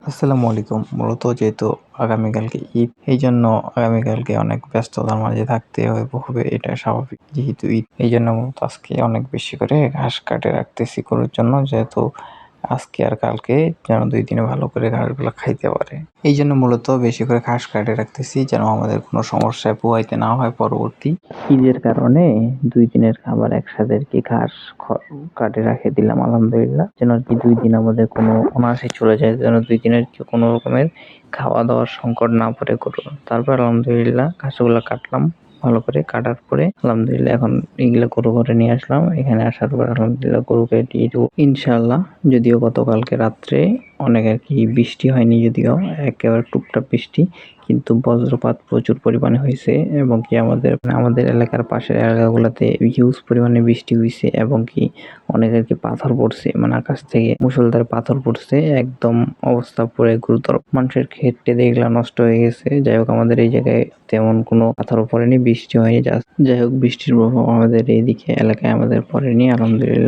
আসসালামু আলাইকুম। মূলত যেহেতু আগামীকালকে ঈদ, এইজন্য আগামীকালকে অনেক ব্যস্ততার মাঝে থাকতে হবে, এটা স্বাভাবিক। যেহেতু ঈদ, এইজন্য মূলত আজকে অনেক বেশি করে ঘাস কাটে রাখতেছি গরুর জন্য, যেহেতু আজকে আর কালকে যেন ২ দিনে ভালো করে ঘাসগুলো খাইতে পারে। এইজন্য মূলত বেশি করে ঘাস কাটে রাখতেছি, যেন আমাদের কোনো সমস্যায় পোহাইতে না হয় পরবর্তী ঈদের কারণে। ২ দিনের খাবার একসাথে আরকি ঘাস কাটে রেখে দিলাম আলহামদুলিল্লাহ। যেন আরকি ২ দিন আমাদের কোনো অনায়াসে চলে যায়, যেন ২ দিনের কোনো রকমের খাওয়া দাওয়ার সংকট না পড়ে গরুর। তারপর আলহামদুলিল্লাহ ঘাসগুলো কাটলাম ভালো করে। কাটার পরে আলহামদুলিল্লাহ এখন এগুলো গরু ঘরে নিয়ে আসলাম। এখানে আসার পর আলহামদুলিল্লাহ গরুকে দিয়ে দেবো ইনশাআল্লাহ। যদিও গতকালকে রাত্রে অনেক আরকি বৃষ্টি হয়নি, যদিও একেবারে টুপটাপ বৃষ্টি, কিন্তু বজ্রপাত প্রচুর পরিমাণে হয়েছে এবং কি আমাদের এলাকার পাশের এলাকাগুলোতে হিউজ পরিমাণে বৃষ্টি হয়েছে এবং কি অনেক আরকি পাথর পড়ছে, মানে আকাশ থেকে মুষলধারে পাথর পড়ছে, একদম অবস্থা পুরো গুরুতর। মানুষের ক্ষেত্রে এগুলা নষ্ট হয়ে গেছে। যাই হোক, আমাদের এই জায়গায় তেমন কোনো পাথরও পড়েনি, বৃষ্টি হয়নি। যাই হোক, বৃষ্টির প্রভাব আমাদের এইদিকে এলাকায় আমাদের পড়েনি আলহামদুলিল্লাহ।